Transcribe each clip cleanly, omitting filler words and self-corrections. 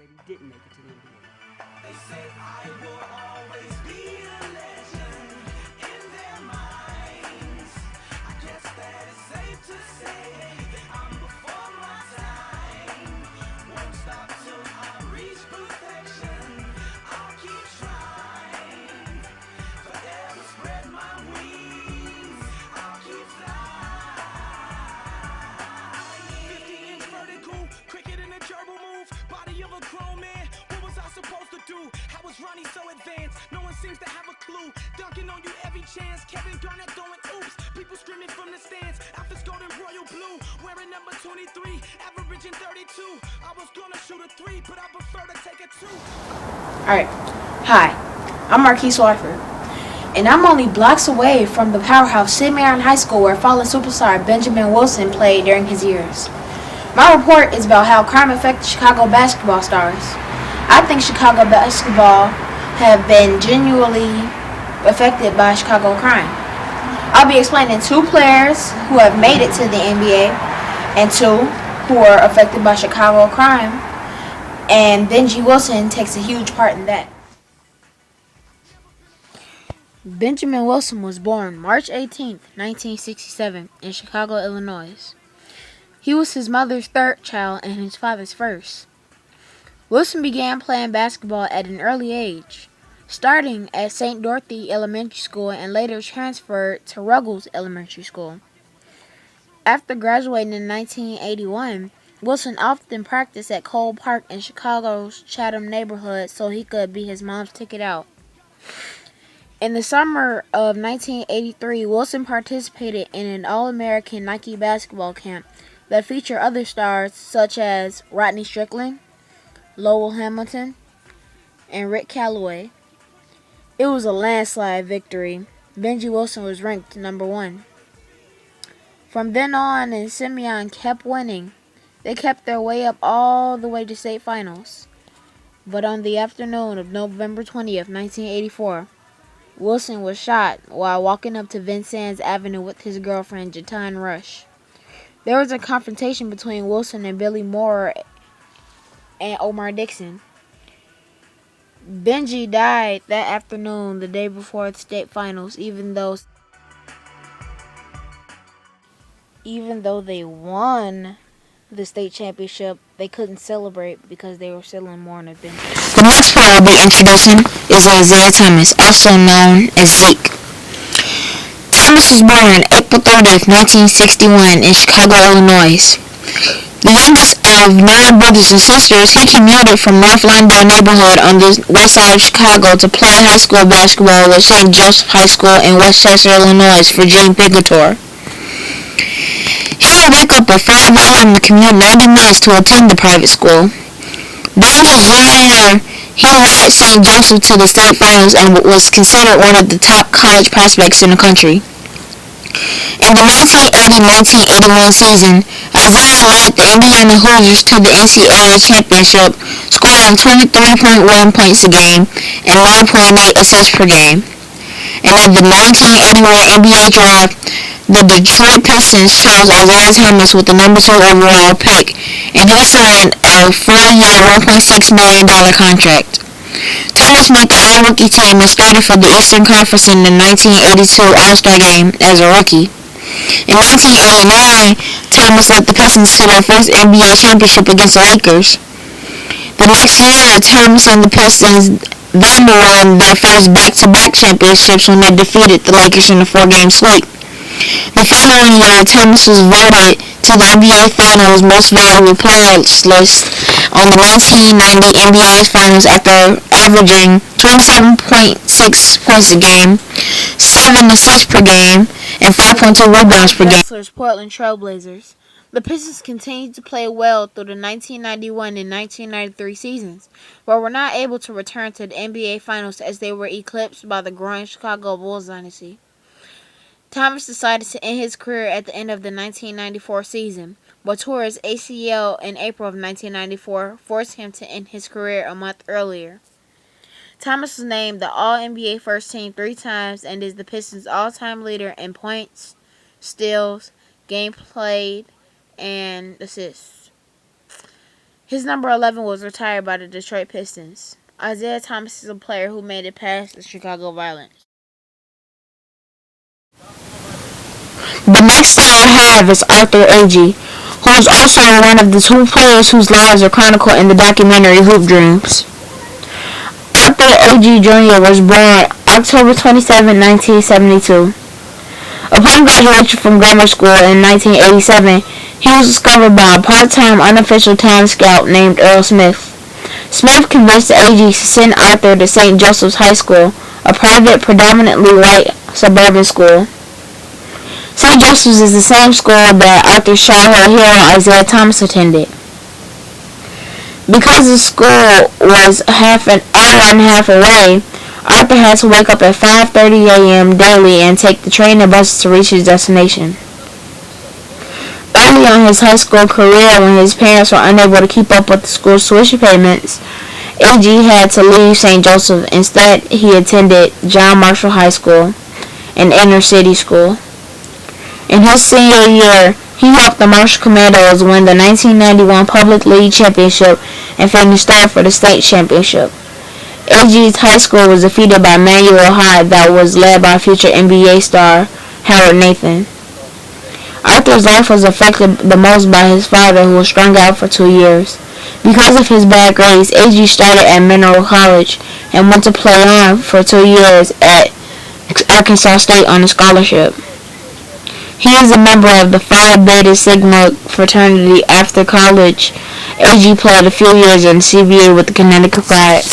that he didn't make it to the NBA. They said I will always be a legend in their minds. I guess that it's safe to say I'm before my time. Won't stop till I reach perfection. I'll keep trying. Forever spread my wings. I'll keep flying. 50-inch vertical, cricket in a gerbil move. Body of a grown man. What was I supposed to do? How was Ronnie so advanced? No one seems to have a clue. Dunking on you every chance. Kevin Garnett throwing oops. People screaming from the stands. Outfits golden royal blue. Wearing number 23. Averaging 32. I was gonna shoot a 3, but I prefer to take a 2. Alright. Hi, I'm Marquise Watford, and I'm only blocks away from the powerhouse Sid Marion High School where fallen superstar Benjamin Wilson played during his years. My report is about how crime affected Chicago basketball stars. I think Chicago basketball have been genuinely affected by Chicago crime. I'll be explaining 2 players who have made it to the NBA and 2 who are affected by Chicago crime, and Benji Wilson takes a huge part in that. Benjamin Wilson was born March 18, 1967, in Chicago, Illinois. He was his mother's 3rd child and his father's 1st. Wilson began playing basketball at an early age, starting at St. Dorothy Elementary School and later transferred to Ruggles Elementary School. After graduating in 1981, Wilson often practiced at Cole Park in Chicago's Chatham neighborhood so he could be his mom's ticket out. In the summer of 1983, Wilson participated in an All-American Nike basketball camp that featured other stars such as Rodney Strickland, Lowell Hamilton, and Rick Calloway. It was a landslide victory. Benji Wilson was ranked number 1. From then on, and Simeon kept winning. They kept their way up all the way to state finals. But on the afternoon of November 20th, 1984, Wilson was shot while walking up to Vincennes Avenue with his girlfriend, Jatan Rush. There was a confrontation between Wilson and Billy Moore and Omar Dixon. Benji died that afternoon, the day before the state finals, even though they won the state championship, they couldn't celebrate because they were still in mourning. The next player I'll be introducing is Isaiah Thomas, also known as Zeke. Thomas was born on April 30th, 1961 in Chicago, Illinois. The youngest of 9 brothers and sisters, he commuted from North Lawndale neighborhood on the west side of Chicago to play high school basketball with St. Joseph High School in Westchester, Illinois for Gene Pigator. He would wake up at 5 a.m. to commute 90 minutes to attend the private school. During his junior year, he led St. Joseph to the state finals and was considered one of the top college prospects in the country. In the 1980-1981 season, Isaiah led the Indiana Hoosiers to the NCAA championship, scoring 23.1 points a game and 9.8 assists per game. And in the 1981 NBA draft, the Detroit Pistons chose Isaiah Thomas with the number 2 overall pick, and he signed a 4-year, $1.6 million contract. Thomas made the All-Rookie team and started for the Eastern Conference in the 1982 All-Star Game as a rookie. In 1989, Thomas led the Pistons to their first NBA championship against the Lakers. The next year, Thomas and the Pistons then won their first back-to-back championships when they defeated the Lakers in a 4-game sweep. The following year, Thomas was voted to the NBA Finals Most Valuable Players list on the 1990 NBA Finals after averaging 27.6 points a game, 7 assists per game, and 5.2 rebounds per game. Portland Trail Blazers. The Pistons continued to play well through the 1991 and 1993 seasons, but were not able to return to the NBA Finals as they were eclipsed by the growing Chicago Bulls dynasty. Thomas decided to end his career at the end of the 1994 season, but tore his ACL in April of 1994, forced him to end his career a month earlier. Thomas was named the All-NBA First Team 3 times and is the Pistons' all-time leader in points, steals, game played, and assists. His number 11 was retired by the Detroit Pistons. Isaiah Thomas is a player who made it past the Chicago Violence. The next star I have is Arthur Agee, who is also one of the two players whose lives are chronicled in the documentary Hoop Dreams. Arthur Agee Jr. was born October 27, 1972. Upon graduation from grammar school in 1987, he was discovered by a part-time unofficial town scout named Earl Smith. Smith convinced Agee to send Arthur to St. Joseph's High School, a private, predominantly white suburban school. St. Joseph's is the same school that Arthur's childhood hero Isaiah Thomas attended. Because the school was an hour and a half away, Arthur had to wake up at 5:30 a.m. daily and take the train and buses to reach his destination. Early on his high school career, when his parents were unable to keep up with the school's tuition payments, Agee had to leave St. Joseph. Instead, he attended John Marshall High School, an inner-city school. In his senior year, he helped the Marshall Commandos win the 1991 Public League Championship and finished third for the state championship. Agee's high school was defeated by Manual High that was led by future NBA star Howard Nathan. Arthur's life was affected the most by his father, who was strung out for 2 years. Because of his bad grades, Agee started at Mineral College and went to play on for 2 years at Arkansas State on a scholarship. He is a member of the Phi Beta Sigma fraternity. After college, Agee played a few years in CBA with the Connecticut Pride.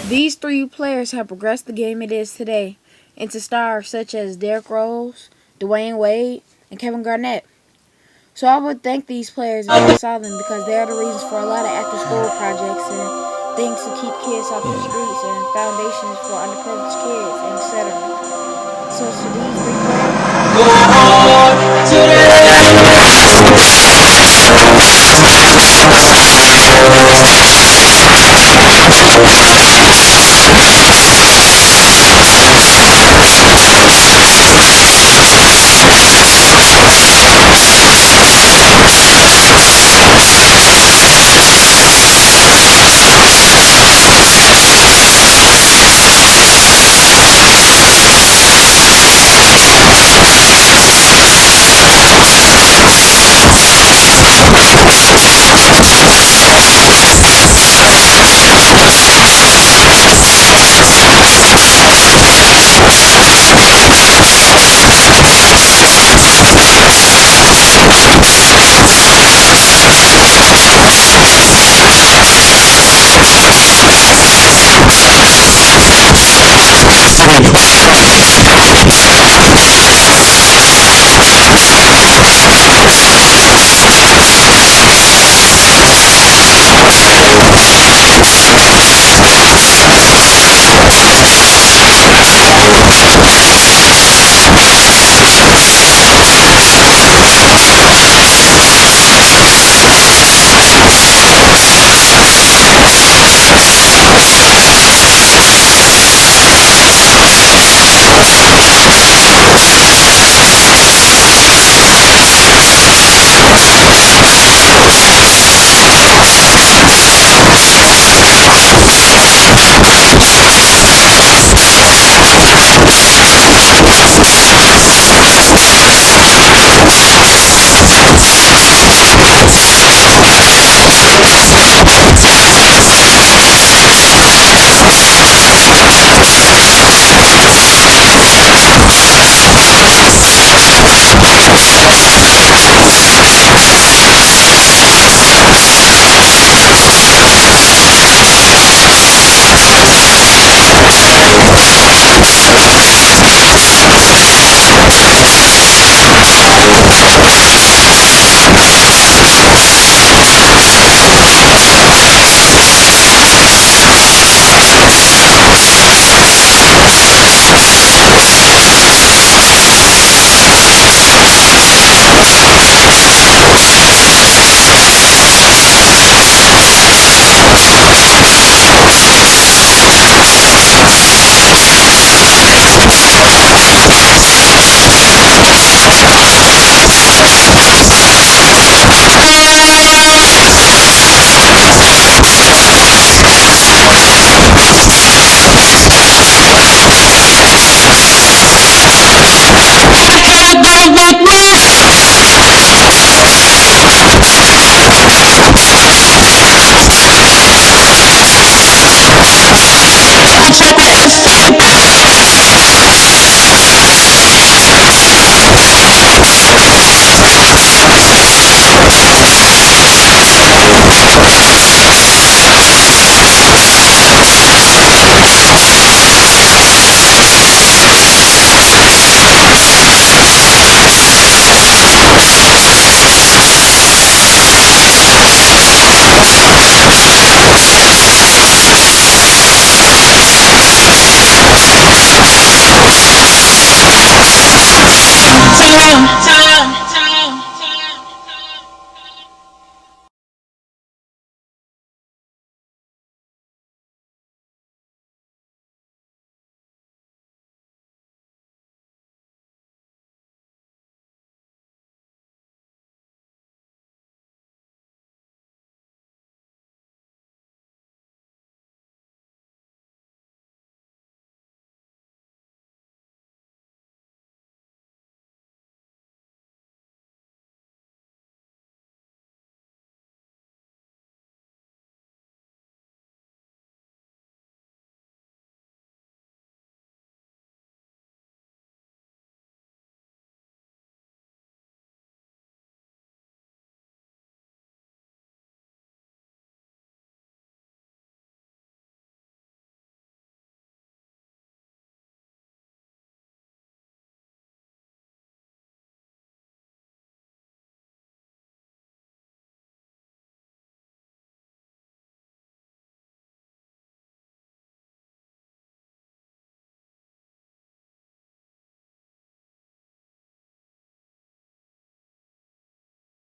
These three players have progressed the game it is today into stars such as Derrick Rose, Dwayne Wade, and Kevin Garnett. So I would thank these players and saw them because they are the reasons for a lot of after-school projects and things to keep kids off the streets and foundations for underprivileged kids, and etc. So to these three players, Go on to the